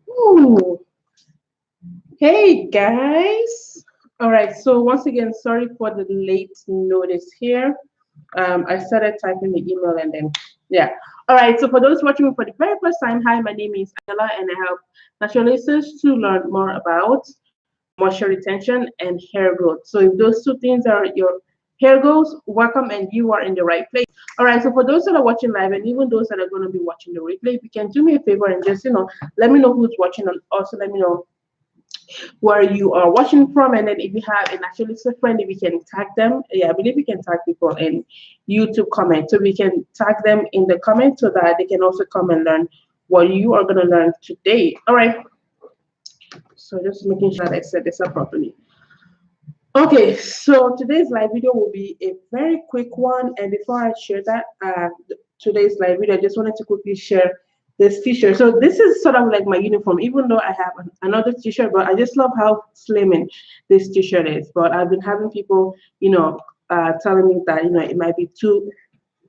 Ooh. Hey guys. All right. So once again, sorry for the late notice here. I started typing the email and then yeah. All right. So for those watching me for the very first time, hi, my name is Ayala and I help naturalists to learn more about moisture retention and hair growth. So if those two things are your hair goals, welcome and you are in the right place. All right. So for those that are watching live and even those that are going to be watching the replay, if you can do me a favor and just let me know who's watching and also let me know where you are watching from, and then if you have an actually friend, if we can tag them, yeah, I believe we can tag people in YouTube comment, so we can tag them in the comment so that they can also come and learn what you are going to learn today. All right, so just making sure that I set this up properly. Okay, so today's live video will be a very quick one, and before I share that, today's live video, I just wanted to quickly share this t-shirt. So this is sort of like my uniform, even though I have another t-shirt, but I just love how slimming this t-shirt is. But I've been having people, telling me that it might be too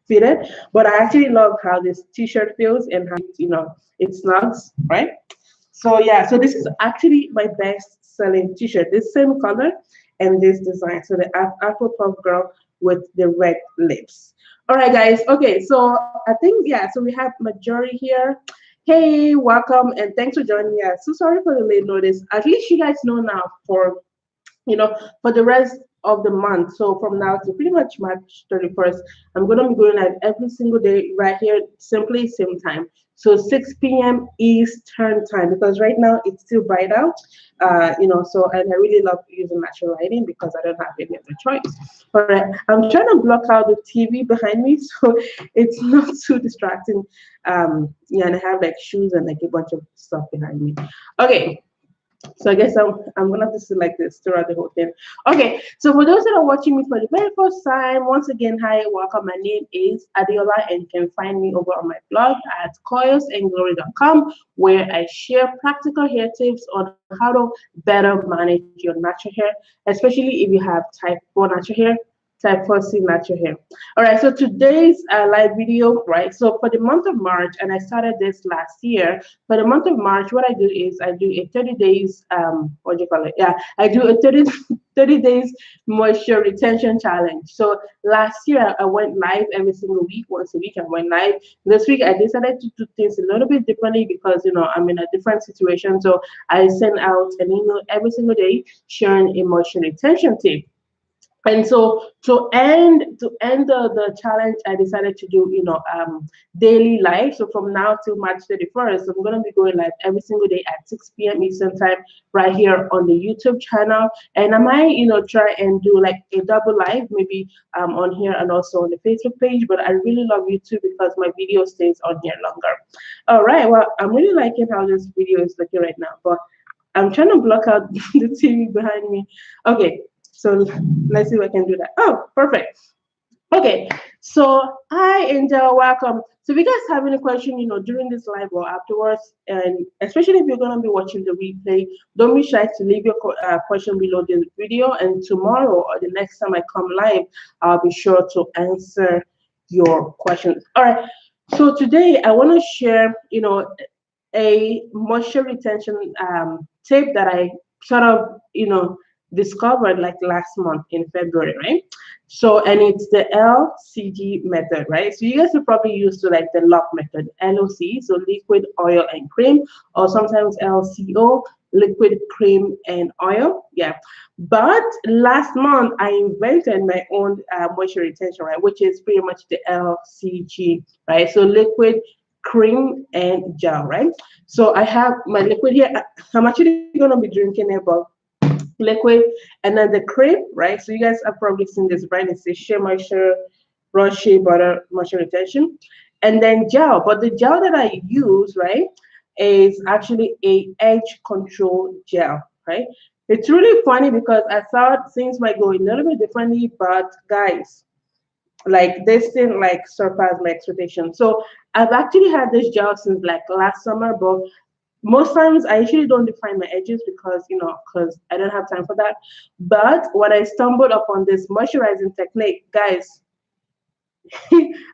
fitted, but I actually love how this t-shirt feels and how it snugs, right? So yeah, so this is actually my best selling t-shirt. This same color and this design. So the Afro Puff Girl with the red lips. All right, guys. Okay, so I think yeah. So we have Majori here. Hey, welcome and thanks for joining me. So sorry for the late notice. At least you guys know now for the rest of the month. So from now to pretty much March 31st, I'm going to be going live every single day right here, simply same time. So 6 p.m. Eastern time, because right now it's still bright out. So and I really love using natural lighting because I don't have any other choice. All right, I'm trying to block out the TV behind me so it's not too distracting. Yeah, and I have like shoes and like a bunch of stuff behind me. Okay, so I guess I'm gonna have to sit like this throughout the whole thing. Okay, so for those that are watching me for the very first time, once again, hi, welcome. My name is Adiola, and you can find me over on my blog at coilsandglory.com, where I share practical hair tips on how to better manage your natural hair, especially if you have type 4 natural hair, type 4C natural hair. All right, so today's live video, right? So for the month of March, and I started this last year, for the month of March, what I do is I do a 30 days, what do you call it? Yeah, I do a 30 days moisture retention challenge. So last year, I went live every single week, once a week, I went live. This week, I decided to do things a little bit differently because, I'm in a different situation. So I send out an email every single day sharing a moisture retention tip. And so to end the challenge, I decided to do daily live. So from now till March 31st, I'm gonna be going live every single day at 6 p.m. Eastern time right here on the YouTube channel. And I might try and do like a double live maybe on here and also on the Facebook page. But I really love YouTube because my video stays on here longer. All right. Well, I'm really liking how this video is looking right now, but I'm trying to block out the TV behind me. Okay, so let's see if I can do that. Oh, perfect. Okay, so hi Angel, welcome. So if you guys have any question, during this live or afterwards, and especially if you're gonna be watching the replay, don't be shy to leave your question below the video. And tomorrow or the next time I come live, I'll be sure to answer your questions. All right. So today I want to share, a moisture retention tip that I sort of, discovered like last month in February, right? So, and it's the LCG method, right? So you guys are probably used to like the lock method, LOC, so liquid, oil, and cream, or sometimes LCO, liquid, cream, and oil. Yeah. But last month I invented my own moisture retention, right? Which is pretty much the LCG, right? So liquid, cream, and gel, right? So I have my liquid here. I'm actually gonna be drinking about liquid, and then the cream, right? So you guys have probably seen this brand. It's a Shea Moisture Raw Shea Butter Moisture Retention, and then gel. But the gel that I use, right, is actually a edge control gel, right? It's really funny because I thought things might go a little bit differently, but guys, like this thing like surpassed my expectations. So I've actually had this gel since like last summer, but most times I usually don't define my edges because because I don't have time for that. But when I stumbled upon this moisturizing technique, guys,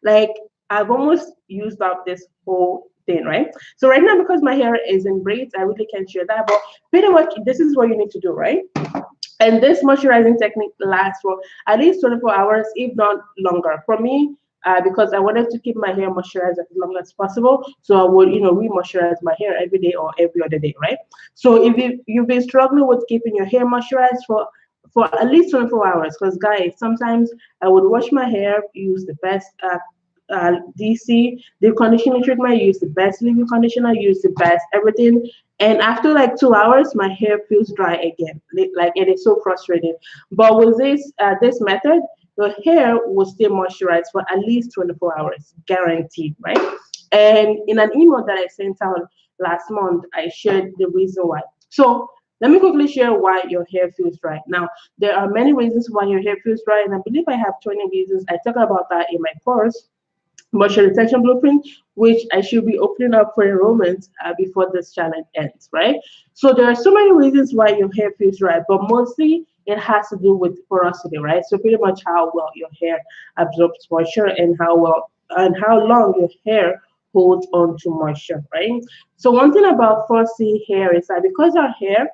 like I've almost used up this whole thing, right? So right now, because my hair is in braids, I really can't share that. But pretty much, this is what you need to do, right? And this moisturizing technique lasts for at least 24 hours, if not longer. For me, because I wanted to keep my hair moisturized as long as possible, so I would, re-moisturize my hair every day or every other day, right? So if you've been struggling with keeping your hair moisturized for at least 24 hours, because guys, sometimes I would wash my hair, use the best DC, the conditioner treatment, use the best leave-in conditioner, use the best everything. And after like 2 hours, my hair feels dry again. Like it is so frustrating. But with this method, your hair will stay moisturized for at least 24 hours, guaranteed, right? And in an email that I sent out last month, I shared the reason why. So let me quickly share why your hair feels dry. Now, there are many reasons why your hair feels dry, and I believe I have 20 reasons. I talk about that in my course, Moisture Retention Blueprint, which I should be opening up for enrollment before this challenge ends, right? So there are so many reasons why your hair feels dry, but mostly it has to do with porosity, right? So pretty much how well your hair absorbs moisture and how long your hair holds on to moisture, right? So one thing about 4C hair is that because our hair,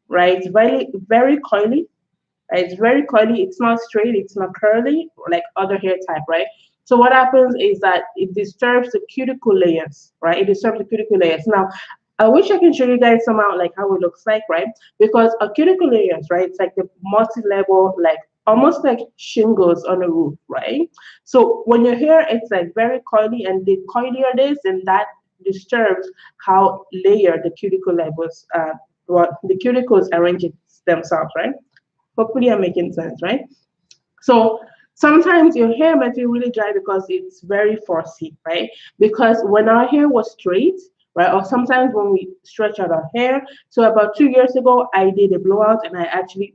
right, is very coily, it's very curly. It's not straight. It's not curly like other hair type, right? So what happens is that it disturbs the cuticle layers, right? It disturbs the cuticle layers. Now, I wish I can show you guys somehow like how it looks like, right? Because a cuticle layers, right? It's like the multi-level, like almost like shingles on a roof, right? So when your hair it's like very coily, and the coilier it is, and that disturbs how layered the cuticle levels, what the cuticles arrange themselves, right? Hopefully, I'm making sense, right? So sometimes your hair might be really dry because it's very fussy, right? Because when our hair was straight, right, or sometimes when we stretch out our hair. So about 2 years ago, I did a blowout and I actually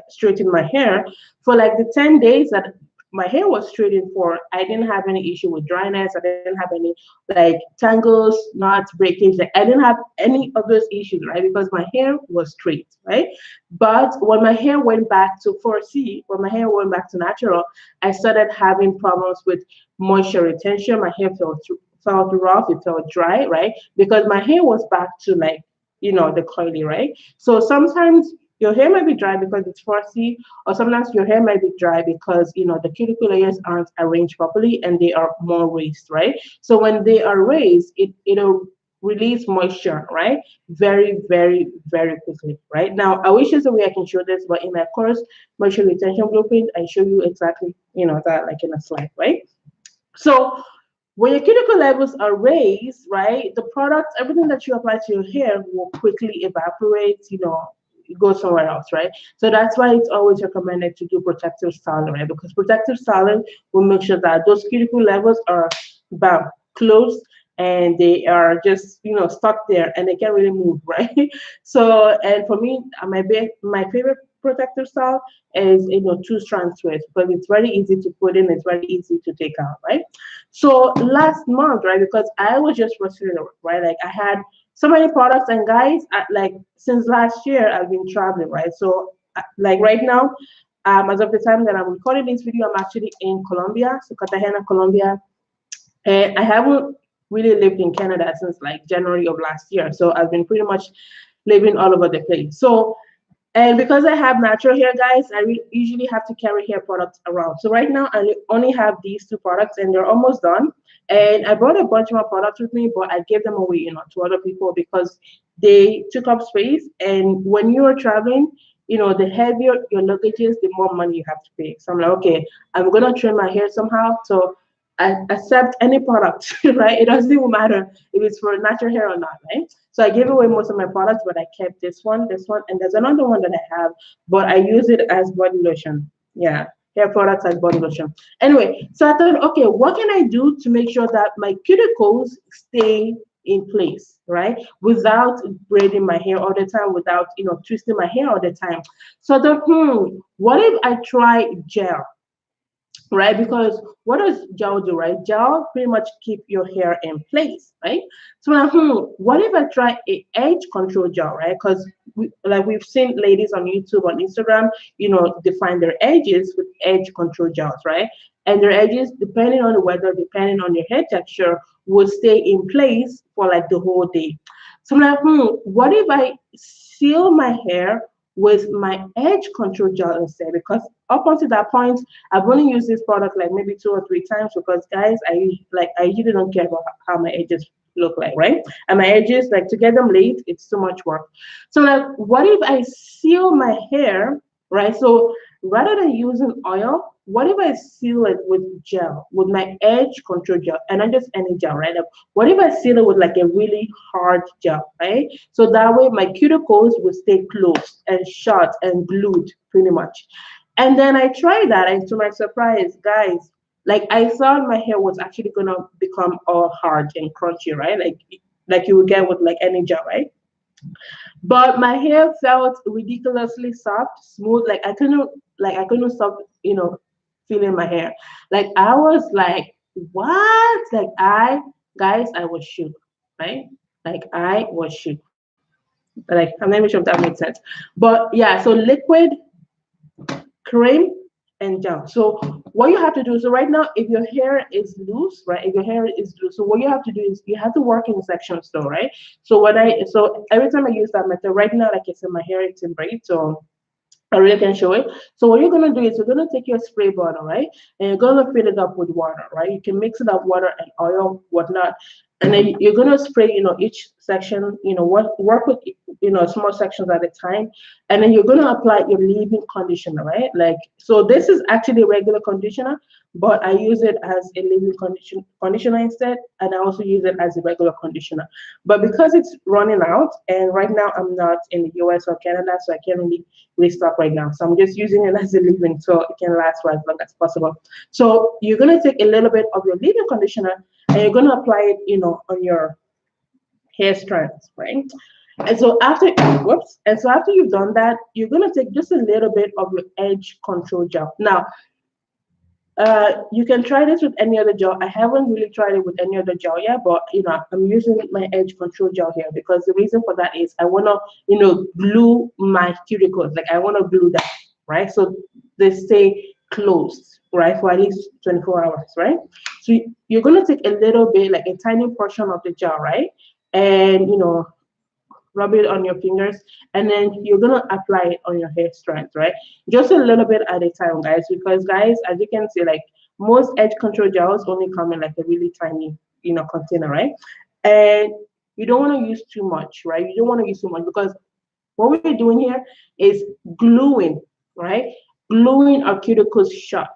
straightened my hair for like the 10 days that my hair was straightened for. I didn't have any issue with dryness. I didn't have any like tangles, knots, breakage. Like I didn't have any of those issues, right? Because my hair was straight, right? But when my hair went back to 4C, when my hair went back to natural, I started having problems with moisture retention. My hair felt rough, it felt dry, right? Because my hair was back to like, the coily, right? So sometimes your hair might be dry because it's 4C, or sometimes your hair might be dry because the cuticle layers aren't arranged properly and they are more raised, right? So when they are raised, it'll release moisture, right? Very, very, very quickly, right? Now, I wish there's a way I can show this, but in my course, moisture retention blueprint, I show you exactly, that like in a slide, right? So when your cuticle levels are raised, right, the products, everything that you apply to your hair will quickly evaporate, go somewhere else, right? So that's why it's always recommended to do protective styling, right? Because protective styling will make sure that those cuticle levels are bam, closed, and they are just stuck there and they can't really move, right? So and for me, my favorite protective style is two-strand twist because it's very easy to put in, it's very easy to take out, right? So last month, right, because I was just frustrated, right? Like I had so many products, and guys, like since last year, I've been traveling, right? So like right now, as of the time that I'm recording this video, I'm actually in Colombia, so Cartagena, Colombia, and I haven't really lived in Canada since like January of last year. So I've been pretty much living all over the place. So and because I have natural hair, guys, I usually have to carry hair products around. So right now, I only have these two products, and they're almost done. And I brought a bunch more products with me, but I gave them away, to other people because they took up space. And when you are traveling, the heavier your luggage is, the more money you have to pay. So I'm like, okay, I'm gonna trim my hair somehow. So I accept any product, right? It doesn't even matter if it's for natural hair or not, right? So I gave away most of my products, but I kept this one, and there's another one that I have, but I use it as body lotion. Yeah, hair products as body lotion. Anyway, so I thought, okay, what can I do to make sure that my cuticles stay in place, right? Without braiding my hair all the time, without twisting my hair all the time. So I thought, what if I try gel? right? Because what does gel do, right? Gel pretty much keep your hair in place, right? So now, what if I try a edge control gel, right? Because like we've seen ladies on YouTube, on Instagram, define their edges with edge control gels, right? And their edges, depending on the weather, depending on your hair texture, will stay in place for like the whole day. So I'm like, what if I seal my hair with my edge control gel instead? Because up until that point, I've only used this product like maybe 2 or 3 times because guys, I usually don't care about how my edges look like, right? And my edges, like to get them laid, it's too much work. So like, what if I seal my hair, right? So rather than using oil, what if I seal it with gel, with my edge control gel, and not just any gel, right? Like, what if I seal it with like a really hard gel, right? So that way my cuticles will stay closed and shut and glued pretty much. And then I tried that, and to my surprise, guys, like I thought my hair was actually gonna become all hard and crunchy, right? Like you would get with like any gel, right? But my hair felt ridiculously soft, smooth. Like I couldn't stop, feeling my hair. Like I was like, what? Like I was shook, right? Like I was shook. Like I'm not even sure if that makes sense. But yeah, so liquid, cream, and gel. So what you have to do, so right now, if your hair is loose, right? If your hair is loose, so what you have to do is you have to work in sections though, right? So every time I use that method, right now, like I said, my hair is in braids, so I really can show it. So what you're gonna do is you're gonna take your spray bottle, right? And you're gonna fill it up with water, right? You can mix it up, water and oil, whatnot. And then you're gonna spray, each section, work with, small sections at a time. And then you're gonna apply your leave-in conditioner, right? Like, so this is actually a regular conditioner, but I use it as a leave-in conditioner instead, and I also use it as a regular conditioner. But because it's running out, and right now I'm not in the US or Canada, so I can't really restock right now. So I'm just using it as a leave-in so it can last for as long as possible. So you're gonna take a little bit of your leave-in conditioner and you're gonna apply it, on your hair strands, right? And so after you've done that, you're gonna take just a little bit of your edge control gel. Now, you can try this with any other gel. I haven't really tried it with any other gel yet, but I'm using my edge control gel here because the reason for that is I wanna, glue my cuticles. Like I wanna glue that, right? So they stay closed, right, for at least 24 hours, right? So you're gonna take a little bit, like a tiny portion of the gel, right? And rub it on your fingers, and then you're gonna apply it on your hair strands, right? Just a little bit at a time, guys, because guys, as you can see, like most edge control gels only come in like a really tiny, container, right? And you don't want to use too much, right? You don't want to use too much because what we're doing here is gluing, right? Gluing our cuticles shut,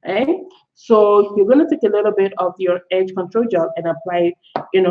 right? So you're gonna take a little bit of your edge control gel and apply it,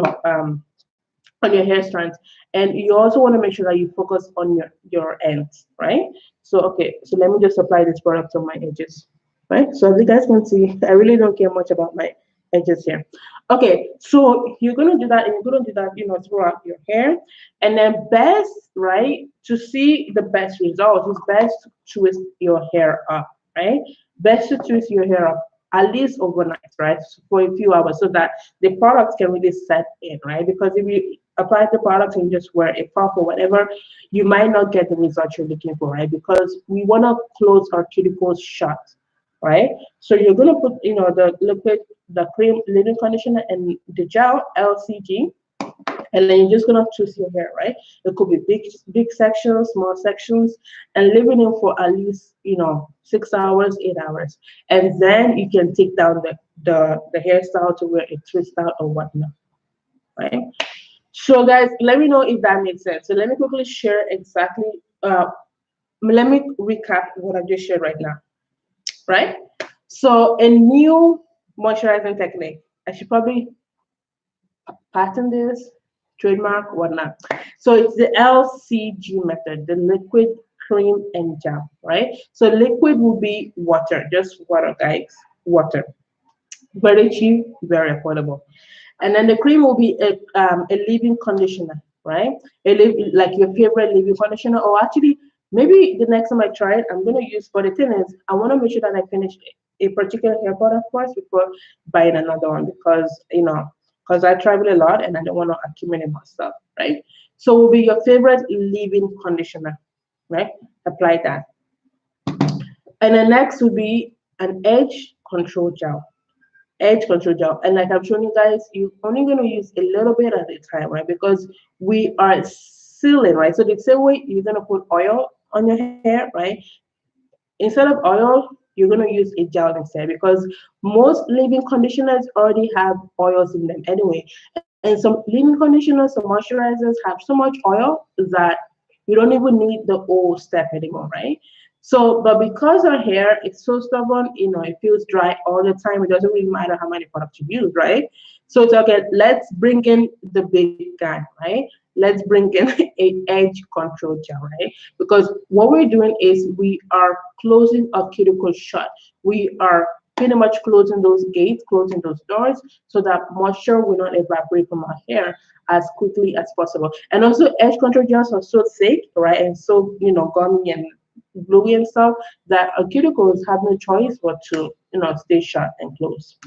on your hair strands, and you also want to make sure that you focus on your ends, right? So okay, so let me just apply this product on my edges, right? So as you guys can see, I really don't care much about my edges here. Okay, so you're gonna do that, and you're gonna do that, throughout your hair, and then best, right, to see the best results is best to twist your hair up, right? Best to twist your hair up at least overnight, right, for a few hours, so that the products can really set in, right? Because if you apply the product and just wear a puff or whatever, you might not get the results you're looking for, right? Because we want to close our cuticles shut, right? So you're gonna put, the liquid, the cream, leave-in conditioner, and the gel LCG, and then you're just gonna twist your hair, right? It could be big sections, small sections, and leaving it for at least 6 hours, 8 hours, and then you can take down the hairstyle to where it twists out or whatnot, right? So guys, let me know if that makes sense. So let me quickly share exactly. Let me recap what I just shared right now, right? So a new moisturizing technique. I should probably patent this, trademark, whatnot. So it's the LCG method, the liquid, cream, and gel, right? So liquid will be water, just water, guys, water. Very cheap, very affordable. And then the cream will be a leave-in conditioner, right? Like your favorite leave-in conditioner, or actually maybe the next time I try it, I'm gonna use. But the thing is, I want to make sure that I finish a particular hair product first before buying another one, because because I travel a lot and I don't want to accumulate my stuff, right? So will be your favorite leave-in conditioner, right? Apply that. And the next will be an edge control gel. Edge control gel. And like I've shown you guys, you're only going to use a little bit at a time, right? Because we are sealing, right? So the same way you're going to put oil on your hair, right? Instead of oil, you're going to use a gel instead, because most leave-in conditioners already have oils in them anyway. And some leave-in conditioners, some moisturizers have so much oil that you don't even need the old step anymore, right? So, but because our hair is so stubborn, it feels dry all the time. It doesn't really matter how many products you use, right? So it's okay. Let's bring in the big guy, right? Let's bring in a edge control gel, right? Because what we're doing is we are closing our cuticle shut. We are pretty much closing those gates, closing those doors, so that moisture will not evaporate from our hair as quickly as possible. And also, edge control gels are so thick, right, and so gummy and gluey and stuff, that our cuticles have no choice but to stay shut and close,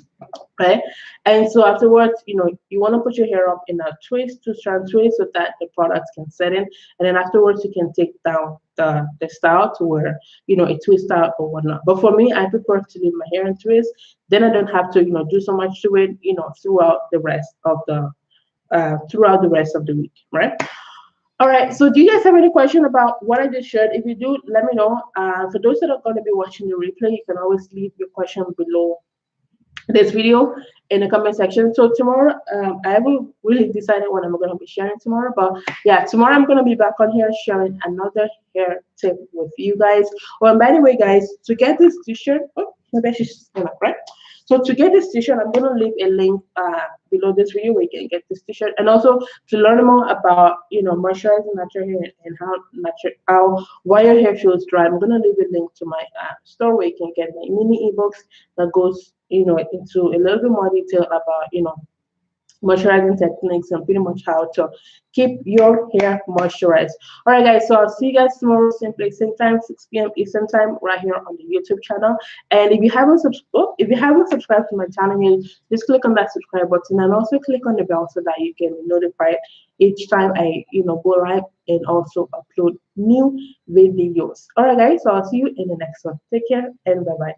right? And so afterwards, you want to put your hair up in a twist, two-strand twist, so that the products can set in. And then afterwards, you can take down the style to where, a twist out or whatnot. But for me, I prefer to leave my hair in twist. Then I don't have to, do so much to it, throughout the rest of the week, right? All right. So, do you guys have any question about what I just shared? If you do, let me know. For those that are going to be watching the replay, you can always leave your question below this video in the comment section. So tomorrow, I haven't really decided what I'm going to be sharing tomorrow, but yeah, tomorrow I'm going to be back on here sharing another hair tip with you guys. Well, by the way, guys, to get this t-shirt, oh, maybe I should stand up, right? So to get this t-shirt, I'm going to leave a link below this video where you can get this t-shirt, and also to learn more about moisturizing natural hair and how why your hair feels dry. I'm going to leave a link to my store where you can get my mini ebooks that goes into a little bit more detail about moisturizing techniques and pretty much how to keep your hair moisturized. All right, guys. So I'll see you guys tomorrow, same place, same time, 6 p.m. Eastern time, right here on the YouTube channel. And if you haven't subscribed to my channel yet, just click on that subscribe button and also click on the bell so that you can be notified each time I go live and also upload new videos. All right, guys. So I'll see you in the next one. Take care and bye bye.